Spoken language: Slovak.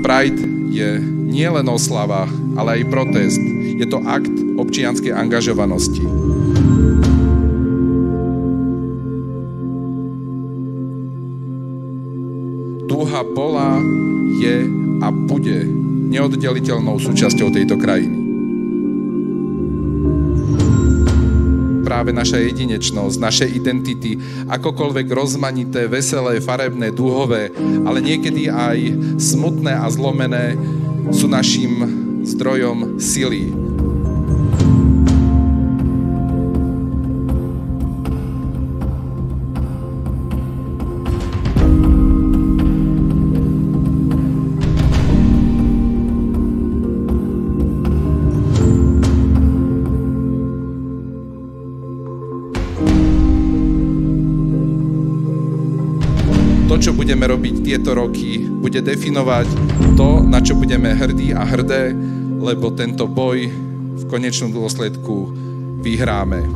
Pride je nielen oslava, ale aj protest. Je to akt občianskej angažovanosti. Dúha bola, je a bude neoddeliteľnou súčasťou tejto krajiny. Práve naša jedinečnosť, naše identity, akokoľvek rozmanité, veselé, farebné, dúhové, ale niekedy aj smutné a zlomené, sú naším zdrojom sily. To, čo budeme robiť tieto roky, bude definovať to, na čo budeme hrdí a hrdé, lebo tento boj v konečnom dôsledku vyhráme.